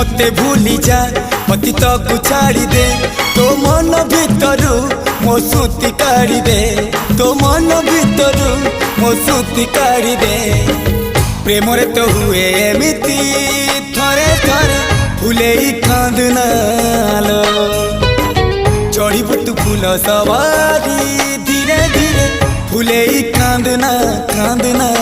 मते भूली जा अतीत को छाड़ी दे तो मन भितरु मो सुती काढ़ी दे तो मन भितरु मो सुती काढ़ी दे प्रेम रे तो हुए एमिति थरे थरे फूले कांदनालो चढ़ी तू फूल सवारी धीरे धीरे फूले कांदना कांदना